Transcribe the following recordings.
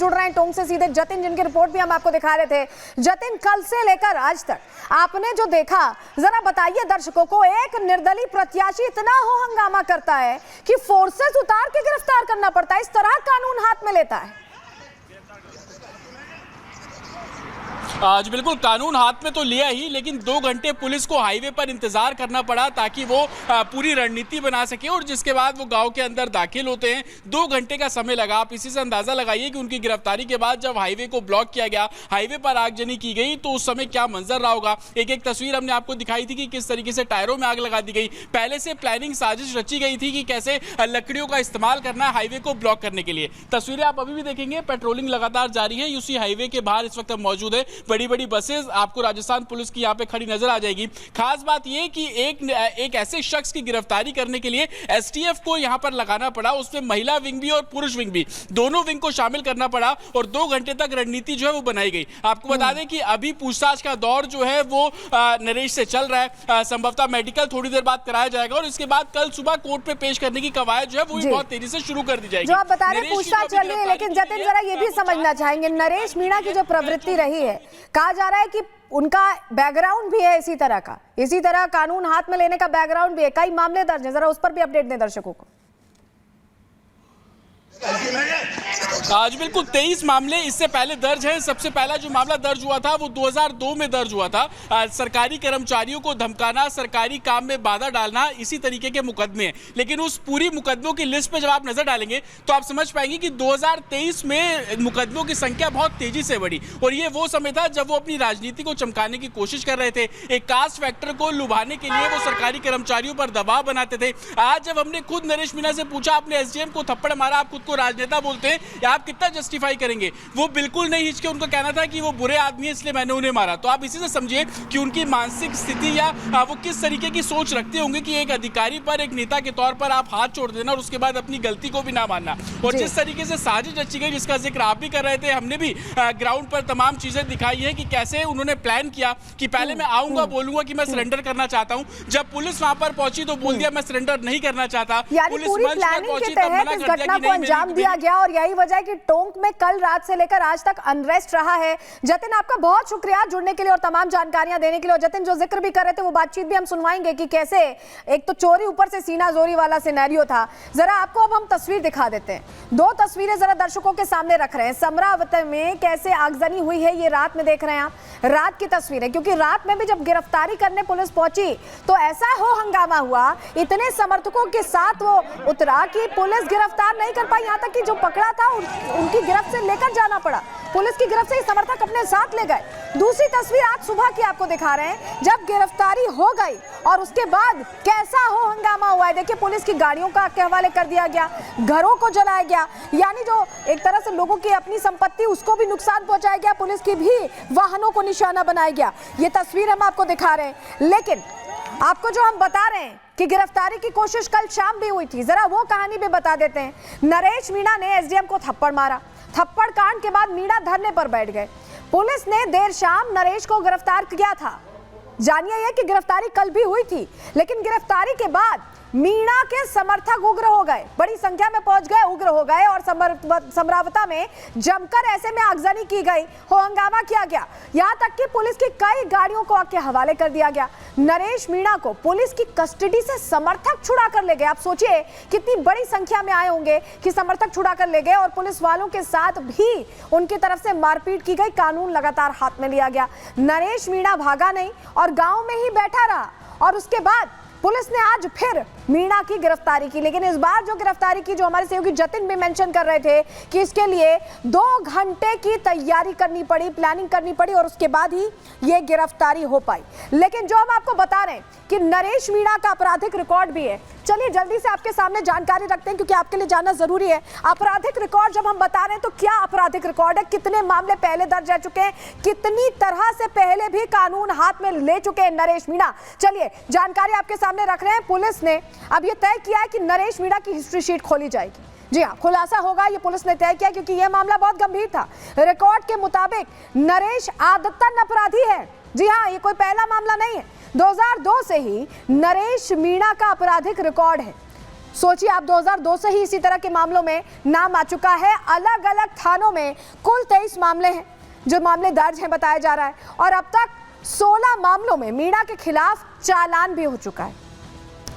जुड़ रहे हैं टोंक से सीधे जतिन, जिनकी रिपोर्ट भी हम आपको दिखा रहे थे। जतिन, कल से लेकर आज तक आपने जो देखा, जरा बताइए दर्शकों को। एक निर्दलीय प्रत्याशी इतना हो हंगामा करता है कि फोर्सेस उतार के गिरफ्तार करना पड़ता है, इस तरह कानून हाथ में लेता है। आज बिल्कुल कानून हाथ में तो लिया ही, लेकिन 2 घंटे पुलिस को हाईवे पर इंतजार करना पड़ा ताकि वो पूरी रणनीति बना सके, और जिसके बाद वो गांव के अंदर दाखिल होते हैं। 2 घंटे का समय लगा। आप इसी से अंदाजा लगाइए कि उनकी गिरफ्तारी के बाद जब हाईवे को ब्लॉक किया गया, हाईवे पर आगजनी की गई, तो उस समय क्या मंजर रहा होगा। एक एक तस्वीर हमने आपको दिखाई थी कि किस तरीके से टायरों में आग लगा दी गई। पहले से प्लानिंग साजिश रची गई थी कि कैसे लकड़ियों का इस्तेमाल करना है हाईवे को ब्लॉक करने के लिए। तस्वीरें आप अभी भी देखेंगे, पेट्रोलिंग लगातार जारी है। यूसी हाईवे के बाहर इस वक्त मौजूद है। बड़ी बड़ी बसेस आपको राजस्थान पुलिस की यहां पे खड़ी नजर आ जाएगी। खास बात यह कि एक ऐसे शख्स की गिरफ्तारी करने के लिए एसटीएफ को यहां पर लगाना पड़ा। उसमें महिला विंग भी और पुरुष विंग भी, दोनों विंग को शामिल करना पड़ा, और 2 घंटे तक रणनीति जो है वो बनाई गई। आपको बता दें कि अभी पूछताछ का दौर जो है वो नरेश से चल रहा है। संभवतः मेडिकल थोड़ी देर बाद कराया जाएगा, और इसके बाद कल सुबह कोर्ट पे पेश करने की कवायद जो है वो भी बहुत तेजी से शुरू कर दी जाएगी। जो आप बता रहे हैं पूछताछ चल रही है, लेकिन जतिन जरा ये भी समझना चाहेंगे, नरेश मीणा की जो प्रवृत्ति रही है, कहा जा रहा है कि उनका बैकग्राउंड भी है इसी तरह कानून हाथ में लेने का बैकग्राउंड भी है, कई मामले दर्ज हैं, जरा उस पर भी अपडेट दें दर्शकों को। आज बिल्कुल 23 मामले इससे पहले दर्ज हैं। सबसे पहला जो मामला दर्ज हुआ था वो 2002 में दर्ज हुआ था। सरकारी कर्मचारियों को धमकाना, सरकारी काम में बाधा डालना, इसी तरीके के मुकदमे हैं। लेकिन उस पूरी मुकदमों की लिस्ट पे जब आप नजर डालेंगे तो आप समझ पाएंगे कि 2023 में मुकदमों की संख्या बहुत तेजी से बढ़ी, और ये वो समय था जब वो अपनी राजनीति को चमकाने की कोशिश कर रहे थे। एक कास्ट फैक्टर को लुभाने के लिए वो सरकारी कर्मचारियों पर दबाव बनाते थे। आज जब हमने खुद नरेश मीणा से पूछा, आपने एसडीएम को थप्पड़ मारा, आप खुद को राजनेता बोलते हैं, या आप कितना जस्टिफाई करेंगे, वो बिल्कुल नहीं हिचके। उनका कहना था कि वो बुरे आदमी है इसलिए मैंने उन्हें मारा। तो आप इसी से समझिए कि उनकी मानसिक स्थिति या वो किस तरीके की सोच रखते होंगे कि एक अधिकारी पर, एक नेता के तौर पर आप हाथ छोड़ देना और उसके बाद अपनी गलती को भी ना मानना। और जिस तरीके से साजिश रची गई, जिसका जिक्र आप भी कर रहे थे, हमने भी ग्राउंड पर तमाम चीजें दिखाई है कि कैसे उन्होंने प्लान किया कि पहले मैं आऊंगा, बोलूंगा कि मैं सरेंडर करना चाहता हूं। जब पुलिस वहां पर पहुंची तो बोल दिया मैं सरेंडर नहीं करना चाहता। पुलिस मंच पर पहुंची तब मना कर दिया कि अंजाम दिया गया, और यही वजह है कि टोंक में कल रात से लेकर आज तक अनरेस्ट रहा है। जतिन, आपका बहुत शुक्रिया जुड़ने के लिए और तमाम जानकारियां देने के लिए। और जतिन, जो जिक्र भी कर रहे थे वो बातचीत भी हम सुनवाएंगे कि कैसे एक तो चोरी ऊपर से सीना जोरी वाला सिनेरियो था। जरा आपको अब हम तस्वीर दिखा देते हैं। 2 तस्वीरें जरा दर्शकों के सामने रख रहे हैं। समरावती में कैसे आगजनी हुई है, ये रात में देख रहे हैं आप, रात की तस्वीर है, क्योंकि रात में भी जब गिरफ्तारी करने पुलिस पहुंची तो ऐसा हो हंगामा हुआ, इतने समर्थकों के साथ वो उतरा कि पुलिस गिरफ्तार नहीं कर पाई। यहां तक कि जो पकड़ा था उनकी गिरफ्त से लेकर जाना पड़ा, पुलिस की गिरफ्त से समर्थक अपने साथ ले गए। दूसरी तस्वीर आज सुबह की आपको दिखा रहे हैं, जब गिरफ्तारी हो गई और उसके बाद कैसा हो हंगामा हुआ है। देखिए, पुलिस की गाड़ियों का के हवाले कर दिया गया, घरों को जलाया गया, यानी जो एक तरह से लोगों की अपनी संपत्ति उसको भी नुकसान पहुंचाया गया, पुलिस की भी वाहनों को निशाना बनाया गया। ये तस्वीर हम आपको दिखा रहे हैं। लेकिन आपको जो हम बता रहे हैं कि गिरफ्तारी की कोशिश कल शाम भी हुई थी, जरा वो कहानी भी बता देते हैं। नरेश मीणा ने एसडीएम को थप्पड़ मारा, थप्पड़ कांड के बाद मीणा धरने पर बैठ गए। पुलिस ने देर शाम नरेश को गिरफ्तार किया था। जानिए ये कि गिरफ्तारी कल भी हुई थी, लेकिन गिरफ्तारी के बाद मीणा के समर्थक उग्र हो गए, बड़ी संख्या में पहुंच गए, उग्र हो गए, और समरावती में जमकर ऐसे में आगजनी की गई, हो हंगामा किया गया। यहां तक कि पुलिस की कई गाड़ियों को आग के हवाले कर दिया गया। नरेश मीणा को पुलिस की कस्टडी से समर्थक छुड़ा कर ले गए। आप सोचिए कितनी बड़ी संख्या में आए होंगे कि समर्थक छुड़ा कर ले गए, और पुलिस वालों के साथ भी उनकी तरफ से मारपीट की गई, कानून लगातार हाथ में लिया गया। नरेश मीणा भागा नहीं और गांव में ही बैठा रहा, और उसके बाद पुलिस ने आज फिर मीणा की गिरफ्तारी की। लेकिन इस बार जो गिरफ्तारी की, जो हमारे सहयोगी जतिन भी मेंशन कर रहे थे कि इसके लिए 2 घंटे की तैयारी करनी पड़ी, प्लानिंग करनी पड़ी, और उसके बाद ही ये गिरफ्तारी हो पाई। लेकिन जो हम आपको बता रहे हैं कि नरेश मीणा का आपराधिक रिकॉर्ड भी है। चलिए जल्दी से आपके सामने जानकारी रखते हैं, क्योंकि आपके लिए जानना जरूरी है। आपराधिक रिकॉर्ड जब हम बता रहे हैं तो क्या आपराधिक रिकॉर्ड है, कितने मामले पहले दर्ज रह चुके हैं, कितनी तरह से पहले भी कानून हाथ में ले चुके हैं नरेश मीणा। चलिए जानकारी आपके सामने रख रहे हैं। पुलिस ने अब यह तय किया है कि नरेश मीणा की हिस्ट्री शीट खोली जाएगी। जी हाँ, खुलासा होगा, ये पुलिस ने तय किया, क्योंकि यह मामला बहुत गंभीर था। रिकॉर्ड के मुताबिक नरेश आदतन अपराधी है। जी हाँ, ये कोई पहला मामला नहीं है। 2002 से ही नरेश मीणा का आपराधिक रिकॉर्ड है। सोचिए आप, 2002 से ही इसी तरह के मामलों में नाम आ चुका है। अलग अलग थानों में कुल 23 मामले हैं जो मामले दर्ज हैं बताया जा रहा है, और अब तक 16 मामलों में मीणा के खिलाफ चालान भी हो चुका है।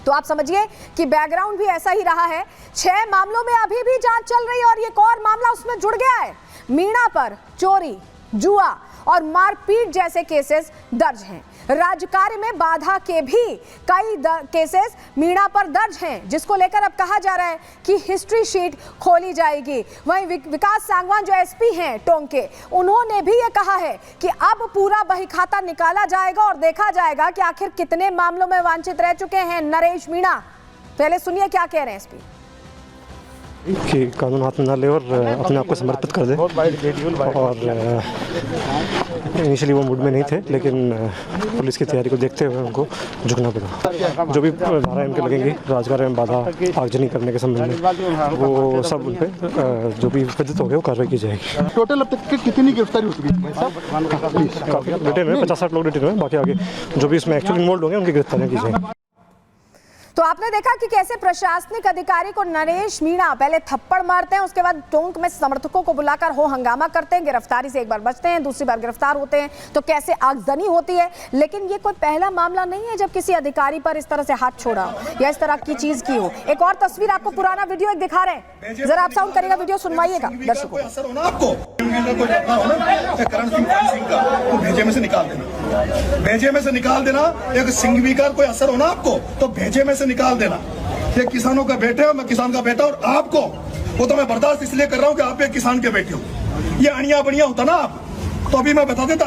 तो आप समझिए कि बैकग्राउंड भी ऐसा ही रहा है। 6 मामलों में अभी भी जांच चल रही है और एक और मामला उसमें जुड़ गया है। मीणा पर चोरी, जुआ और मारपीट जैसे केसेस दर्ज हैं। राजकार्य में बाधा के भी कई केसेस मीणा पर दर्ज हैं, जिसको लेकर अब कहा जा रहा है कि हिस्ट्री शीट खोली जाएगी। वहीं विकास सांगवान जो एसपी हैं टोंक के, उन्होंने भी ये कहा है कि अब पूरा बहीखाता निकाला जाएगा और देखा जाएगा कि आखिर कितने मामलों में वांछित रह चुके हैं नरेश मीणा। पहले सुनिए क्या कह रहे हैं एसपी। कि कानून हाथ में ना ले और अपने आप को समर्पित कर दे। और इनिशियली वो मूड में नहीं थे, लेकिन पुलिस की तैयारी को देखते हुए उनको झुकना पड़ा। जो भी धाराएं उनके लगेंगी राजकार्य में बाधा आगजनी करने के संबंध में, वो सब उन पर जो भी विदित हो गए वो कार्रवाई की जाएगी। टोटल अब तक कितनी गिरफ्तारी हो चुकी है? काफ़ी डिटेन में 50-60 लोग डिटेन में, बाकी आगे जो भी इसमें एक्चुअली इन्वॉल्व होंगे उनकी गिरफ्तारियाँ की जाएंगी। तो आपने देखा कि कैसे प्रशासनिक अधिकारी को नरेश मीणा पहले थप्पड़ मारते हैं, उसके बाद टोंक में समर्थकों को बुलाकर हो हंगामा करते हैं, गिरफ्तारी से एक बार बचते हैं, दूसरी बार गिरफ्तार होते हैं, तो कैसे आगजनी होती है। लेकिन ये कोई पहला मामला नहीं है जब किसी अधिकारी पर इस तरह से हाथ छोड़ा या इस तरह की चीज की हो। एक और तस्वीर आपको पुराना वीडियो एक दिखा रहे हैं, जरा आप साउंड करेगा वीडियो सुनवाइएगा दर्शकों। भेजे में से निकाल देना, भेजे में से निकाल देना। एक सिंघवी का कोई असर होना आपको तो भेजे में से निकाल देना। ये किसानों का बेटे हो, मैं किसान का बेटा, और आपको वो तो मैं बर्दाश्त इसलिए कर रहा हूँ कि आप एक किसान के बेटे हो। ये अणिया बढ़िया होता ना आप तो अभी मैं बता देता,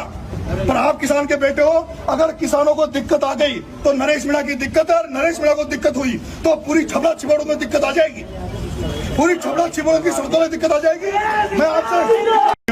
पर आप किसान के बेटे हो। अगर किसानों को दिक्कत आ गई तो नरेश मीणा की दिक्कत है, नरेश मीणा को दिक्कत हुई तो पूरी छबड़ा छिबड़ों में दिक्कत आ जाएगी, पूरी छबड़ा छिबड़ों की शर्तों में दिक्कत आ जाएगी। मैं आपसे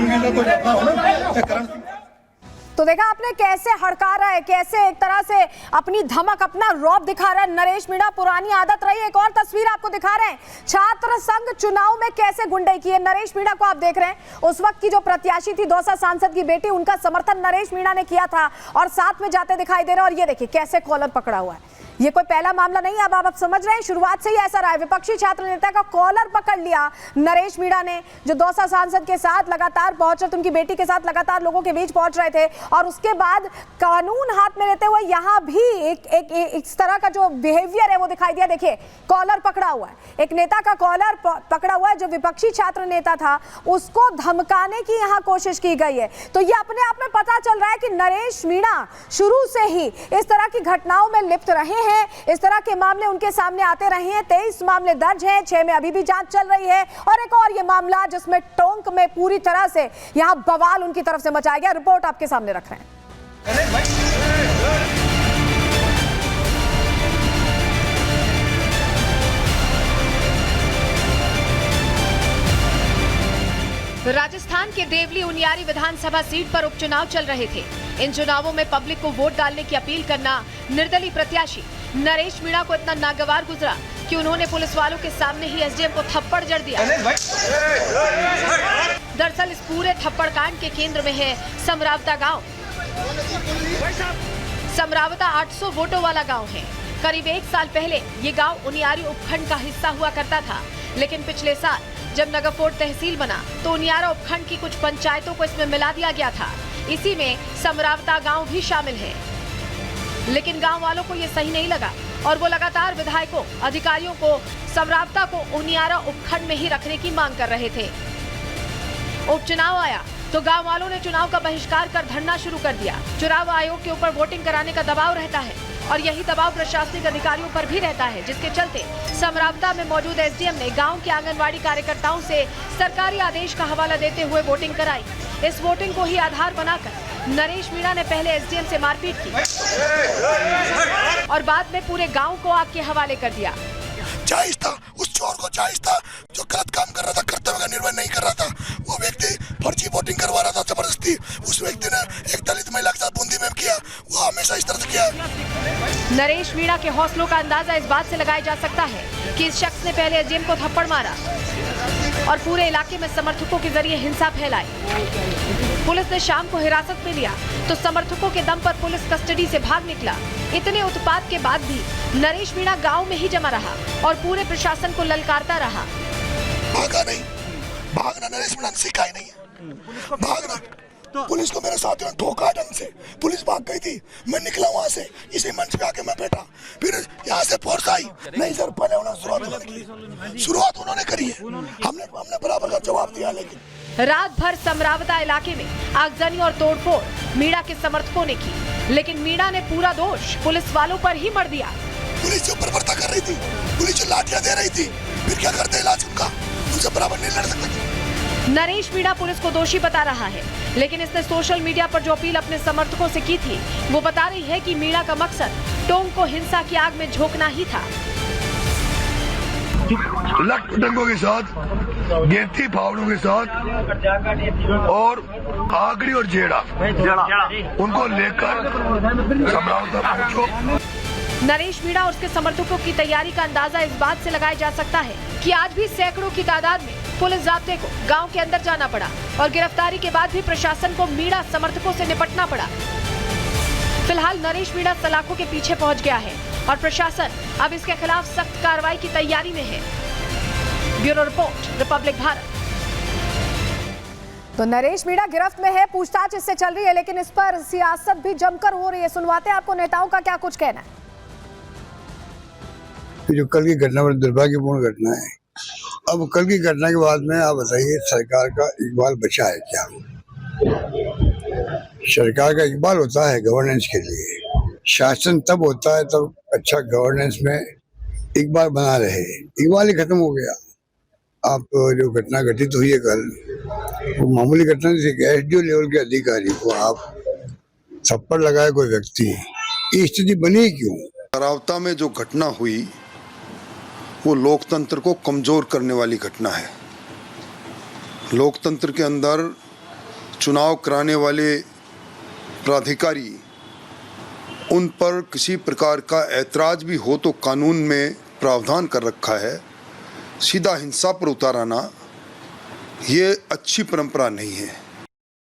तो देखा आपने कैसे हड़का रहा है, कैसे एक तरह से अपनी धमक, अपना रौब दिखा रहा है नरेश मीणा। पुरानी आदत रही। एक और तस्वीर आपको दिखा रहे हैं, छात्र संघ चुनाव में कैसे गुंडई की है। नरेश मीणा को आप देख रहे हैं, उस वक्त की जो प्रत्याशी थी दौसा सांसद की बेटी, उनका समर्थन नरेश मीणा ने किया था और साथ में जाते दिखाई दे रहे हैं। और ये देखिए कैसे कॉलर पकड़ा हुआ है। ये कोई पहला मामला नहीं है, अब आप समझ रहे हैं, शुरुआत से ही ऐसा रहा है। विपक्षी छात्र नेता का कॉलर पकड़ लिया नरेश मीणा ने, जो दौसा सांसद के साथ लगातार पहुंच रहे थे, उनकी बेटी के साथ लगातार लोगों के बीच पहुंच रहे थे, और उसके बाद कानून हाथ में लेते हुए यहां भी एक इस तरह का जो बिहेवियर है वो दिखाई दिया। देखिए कॉलर पकड़ा हुआ है, एक नेता का कॉलर पकड़ा हुआ है जो विपक्षी छात्र नेता था, उसको धमकाने की यहां कोशिश की गई है। तो ये अपने आप में पता चल रहा है कि नरेश मीणा शुरू से ही इस तरह की घटनाओं में लिप्त रहे हैं, इस तरह के मामले उनके सामने आते रहे हैं। 23 मामले दर्ज हैं, 6 में अभी भी जांच चल रही है, और एक और ये मामला जिसमें टोंक में पूरी तरह से यहां बवाल उनकी तरफ से मचाया गया। रिपोर्ट आपके सामने रख रहे हैं। राजस्थान के देवली उनियारी विधानसभा सीट पर उपचुनाव चल रहे थे। इन चुनावों में पब्लिक को वोट डालने की अपील करना निर्दलीय प्रत्याशी नरेश मीणा को इतना नागवार गुजरा कि उन्होंने पुलिस वालों के सामने ही एसडीएम को थप्पड़ जड़ दिया। दरअसल इस पूरे थप्पड़ कांड के केंद्र में है समरावता गांव। समरावता 800 वोटों वाला गांव है। करीब 1 साल पहले ये गांव उनियारी उपखंड का हिस्सा हुआ करता था, लेकिन पिछले साल जब नगरकोट तहसील बना तो उनियारा उपखंड की कुछ पंचायतों को इसमें मिला दिया गया था। इसी में समरावता गांव भी शामिल है, लेकिन गांव वालों को ये सही नहीं लगा और वो लगातार विधायकों, अधिकारियों को समरावता को उनियारा उपखंड में ही रखने की मांग कर रहे थे। उपचुनाव आया तो गांव वालों ने चुनाव का बहिष्कार कर धरना शुरू कर दिया। चुनाव आयोग के ऊपर वोटिंग कराने का दबाव रहता है और यही दबाव प्रशासनिक अधिकारियों पर भी रहता है, जिसके चलते समरावता में मौजूद एसडीएम ने गांव के आंगनवाड़ी कार्यकर्ताओं से सरकारी आदेश का हवाला देते हुए वोटिंग कराई। इस वोटिंग को ही आधार बनाकर नरेश मीणा ने पहले एसडीएम से मारपीट की और बाद में पूरे गांव को आग के हवाले कर दिया। जायज था, उस चोर को जायज था जो गलत काम कर रहा था, कर्तव्य का निर्वहन नहीं कर रहा था। वो व्यक्ति फर्जी वोटिंग करवा रहा था जबरदस्ती। उस व्यक्ति ने एक दलित महिला के साथ बूंदी में किया, वो हमेशा इस तरह से किया। नरेश मीणा के हौसलों का अंदाजा इस बात से लगाया जा सकता है कि इस शख्स ने पहले एसडीएम को थप्पड़ मारा और पूरे इलाके में समर्थकों के जरिए हिंसा फैलाई। पुलिस ने शाम को हिरासत में लिया तो समर्थकों के दम पर पुलिस कस्टडी से भाग निकला। इतने उत्पात के बाद भी नरेश मीणा गांव में ही जमा रहा और पूरे प्रशासन को ललकारता रहा। भागा नहीं, भागना नरेश मीणा ने सीखा ही नहीं है। भागना पुलिस को मेरे साथियों ने ठोका ढंग से, पुलिस भाग गई थी, मैं निकला वहाँ से, इसी मंच पे आके मैं बैठा, फिर यहाँ से फोर्स आई। नहीं सर, पहले उन्होंने शुरुआत उन्होंने करी है, हमने बराबर का जवाब दिया। लेकिन रात भर समरावता इलाके में आगजनी और तोड़फोड़ मीणा के समर्थकों ने की, लेकिन मीणा ने पूरा दोष पुलिस वालों पर ही मढ़ दिया। पुलिस जो बर्बरता कर रही थी, पुलिस जो लाठियां दे रही थी, फिर क्या करते इलाज उनका, उनसे बराबर नहीं लड़ सकते। नरेश मीणा पुलिस को दोषी बता रहा है, लेकिन इसने सोशल मीडिया पर जो अपील अपने समर्थकों से की थी वो बता रही है कि मीणा का मकसद टोंक को हिंसा की आग में झोंकना ही था। लट पतंगों के साथ, गेंती फावड़ों के साथ और आगरी और जेड़ा उनको लेकर समरावता पहुंचो। नरेश मीणा और उसके समर्थकों की तैयारी का अंदाजा इस बात से लगाया जा सकता है कि आज भी सैकड़ों की तादाद में पुलिस ज़ाब्ते को गांव के अंदर जाना पड़ा और गिरफ्तारी के बाद भी प्रशासन को मीणा समर्थकों से निपटना पड़ा। फिलहाल नरेश मीणा सलाखों के पीछे पहुंच गया है और प्रशासन अब इसके खिलाफ सख्त कार्रवाई की तैयारी में है। Bureau report, Republic Bharat. तो नरेश मीणा गिरफ्त में है, पूछताछ इससे चल रही है, लेकिन इस पर सियासत भी जमकर हो रही है। सुनवाते हैं आपको नेताओं का क्या कुछ कहना है। जो कल की घटना बड़ी दुर्भाग्यपूर्ण घटना है। अब कल की घटना के बाद में आप बताइए, सरकार का इकबाल बचा है क्या? सरकार का इकबाल होता है गवर्नेंस के लिए, शासन तब होता है तब अच्छा गवर्नेंस में इकबाल बना रहे। इकबाल ही खत्म हो गया। आप जो घटना घटित हुई है कल, वो मामूली घटना नहीं थी। एसडीओ लेवल के अधिकारी को आप थप्पड़ लगाए कोई व्यक्ति, ये स्थिति बनी क्यों? समरावता में जो घटना हुई वो लोकतंत्र को कमजोर करने वाली घटना है। लोकतंत्र के अंदर चुनाव कराने वाले प्राधिकारी, उन पर किसी प्रकार का ऐतराज भी हो तो कानून में प्रावधान कर रखा है, सीधा हिंसा पर उतार आना ये अच्छी परंपरा नहीं है।